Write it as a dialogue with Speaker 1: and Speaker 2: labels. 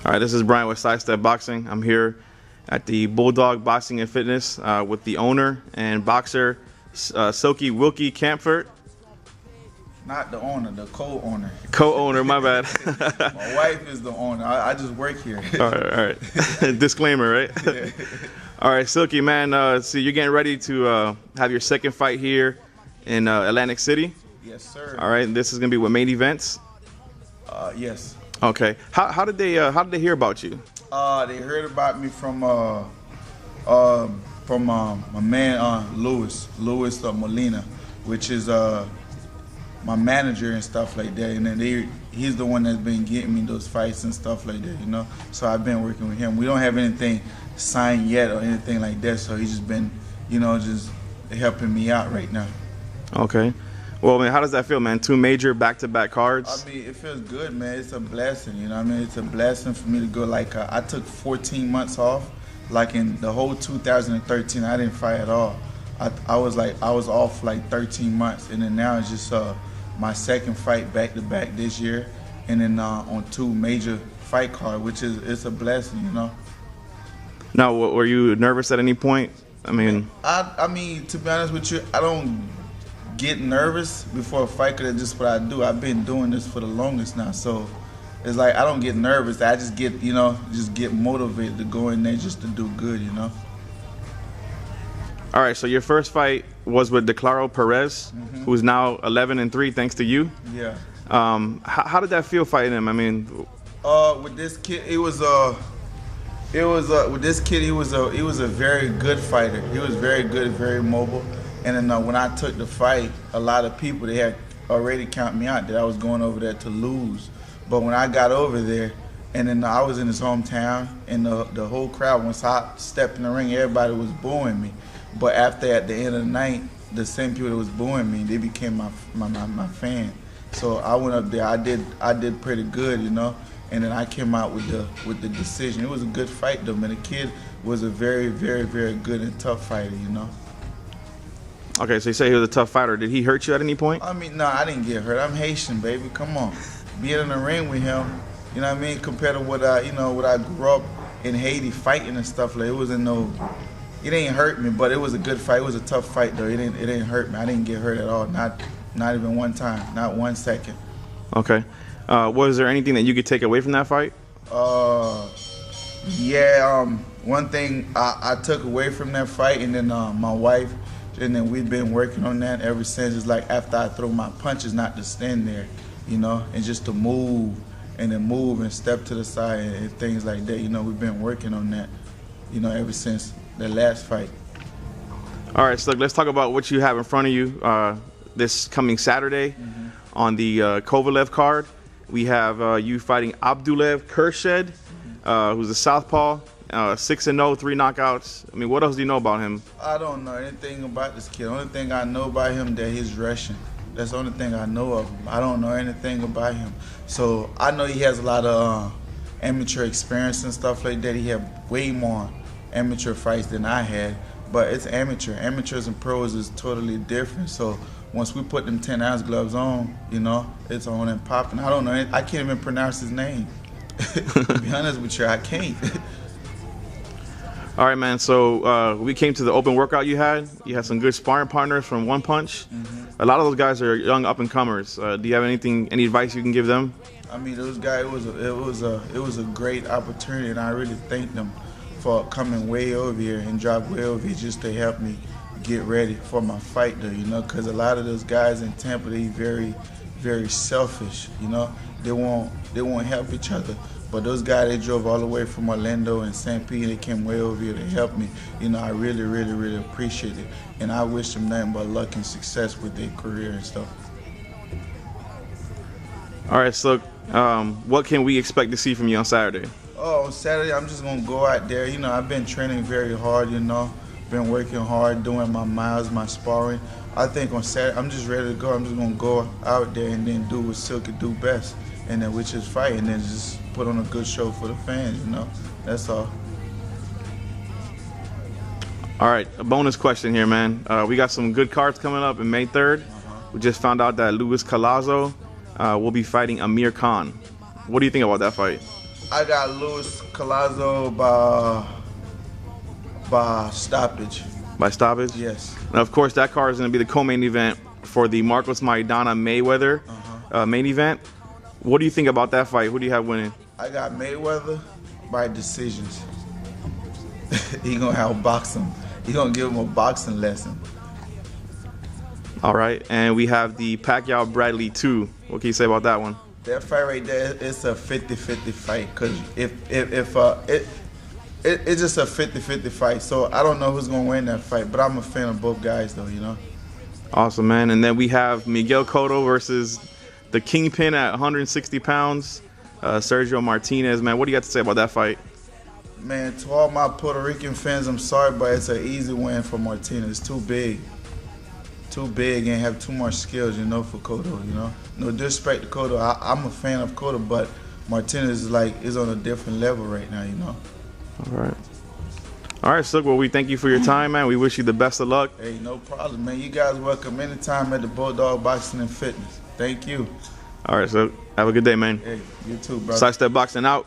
Speaker 1: All right, this is Brian with Sidestep Boxing. I'm here at the Bulldog Boxing and Fitness with the owner and boxer, Silky Wilky Campfort.
Speaker 2: Not the owner, the co-owner.
Speaker 1: Co-owner, my bad.
Speaker 2: My wife is the owner. I just work here.
Speaker 1: All right. Disclaimer, right?
Speaker 2: Yeah.
Speaker 1: All right, Silky, man, so you're getting ready to have your second fight here in Atlantic City?
Speaker 2: Yes, sir.
Speaker 1: All right, this is going to be with main events?
Speaker 2: Yes.
Speaker 1: Okay. How did they hear about you?
Speaker 2: They heard about me from my man Louis Molina, which is my manager and stuff like that. And then he's the one that's been getting me those fights and stuff like that, you know. So I've been working with him. We don't have anything signed yet or anything like that. So he's just been, you know, just helping me out right now.
Speaker 1: Okay. Well, man, how does that feel, man? Two major back-to-back cards.
Speaker 2: I mean, it feels good, man. It's a blessing, you know what I mean? It's a blessing for me to go. Like, I took 14 months off. Like, in the whole 2013, I didn't fight at all. I was off like 13 months, and then now it's just my second fight back-to-back this year, and then on two major fight cards, which it's a blessing, you know?
Speaker 1: Now, were you nervous at any point? I mean,
Speaker 2: to be honest with you, I don't get nervous before a fight, because that's just what I do. I've been doing this for the longest now, so it's like I don't get nervous. I just get, you know, get motivated to go in there just to do good, you know.
Speaker 1: All right, so your first fight was with Declaro Perez, who's now 11-3 thanks to you.
Speaker 2: Yeah.
Speaker 1: How did that feel fighting him? I mean,
Speaker 2: with this kid, with this kid, he was a very good fighter. He was very good, very mobile. And then when I took the fight, a lot of people, they had already counted me out that I was going over there to lose. But when I got over there, and then I was in his hometown, and the whole crowd, once I stepped in the ring, everybody was booing me. But after, at the end of the night, the same people that was booing me, they became my fan. So I went up there, I did pretty good, you know. And then I came out with the decision. It was a good fight though, man. The kid was a very, very, very good and tough fighter, you know.
Speaker 1: Okay, so you say he was a tough fighter. Did he hurt you at any point?
Speaker 2: I mean, no, I didn't get hurt. I'm Haitian, baby. Come on. Being in the ring with him, you know what I mean, compared to what I grew up in Haiti fighting and stuff, like, it ain't hurt me, but it was a good fight. It was a tough fight though. It didn't hurt me. I didn't get hurt at all. Not even one time. Not 1 second.
Speaker 1: Okay. Was there anything that you could take away from that fight?
Speaker 2: Yeah, one thing I took away from that fight, and then my wife, and then we've been working on that ever since. It's like after I throw my punches, not to stand there, you know, and just to move and step to the side and things like that. You know, we've been working on that, you know, ever since the last fight.
Speaker 1: All right, so let's talk about what you have in front of you this coming Saturday on the Kovalev card. We have you fighting Abdullaev Khurshid, who's a southpaw, 6-0, 3 knockouts. I mean, what else do you know about him?
Speaker 2: I don't know anything about this kid. The only thing I know about him that he's Russian. That's the only thing I know of him. I don't know anything about him. So I know he has a lot of amateur experience and stuff like that. He had way more amateur fights than I had, but it's amateur. Amateurs and pros is totally different. So once we put them 10-ounce gloves on, you know, it's on and popping. I don't know. I can't even pronounce his name. To be honest with you, I can't.
Speaker 1: All right, man. So we came to the open workout you had. You had some good sparring partners from One Punch. A lot of those guys are young up-and-comers. Do you have any advice you can give them?
Speaker 2: I mean, those guys, it was a great opportunity, and I really thank them for coming way over here and drop way over here just to help me get ready for my fight though, you know, because a lot of those guys in Tampa, they very, very selfish, you know. They won't help each other. But those guys, they drove all the way from Orlando and St. Pete, they came way over here to help me. You know, I really, really, really appreciate it. And I wish them nothing but luck and success with their career and stuff.
Speaker 1: All right, so what can we expect to see from you on Saturday?
Speaker 2: Oh, on Saturday, I'm just going to go out there. You know, I've been training very hard, you know. Been working hard, doing my miles, my sparring. I think on Saturday, I'm just ready to go. I'm just going to go out there and then do what Silky do best, and then which is fight, and then just put on a good show for the fans, you know. That's all.
Speaker 1: All right, a bonus question here, man. We got some good cards coming up in May 3rd. We just found out that Luis Collazo will be fighting Amir Khan. What do you think about that fight?
Speaker 2: I got Luis Collazo by stoppage.
Speaker 1: By stoppage?
Speaker 2: Yes.
Speaker 1: Now, of course, that card is going to be the co-main event for the Marcos Maidana Mayweather main event. What do you think about that fight? Who do you have winning?
Speaker 2: I got Mayweather by decisions. He gonna outbox him. He gonna give him a boxing lesson.
Speaker 1: All right, and we have the Pacquiao Bradley 2. What can you say about that one?
Speaker 2: That fight right there, it's a 50-50 fight. Cause it's just a 50-50 fight. So I don't know who's gonna win that fight, but I'm a fan of both guys, though. You know.
Speaker 1: Awesome, man. And then we have Miguel Cotto versus the Kingpin at 160 pounds, Sergio Martinez. Man, what do you got to say about that fight?
Speaker 2: Man, to all my Puerto Rican fans, I'm sorry, but it's an easy win for Martinez. It's too big and have too much skills, you know, for Cotto, you know. No disrespect to Cotto. I'm a fan of Cotto, but Martinez is on a different level right now, you know.
Speaker 1: All right, Silk, well, we thank you for your time, man. We wish you the best of luck.
Speaker 2: Hey, no problem, man. You guys welcome anytime at the Bulldog Boxing and Fitness. Thank you.
Speaker 1: All right, so have a good day, man.
Speaker 2: Hey, you too, brother.
Speaker 1: Sidestep Boxing out.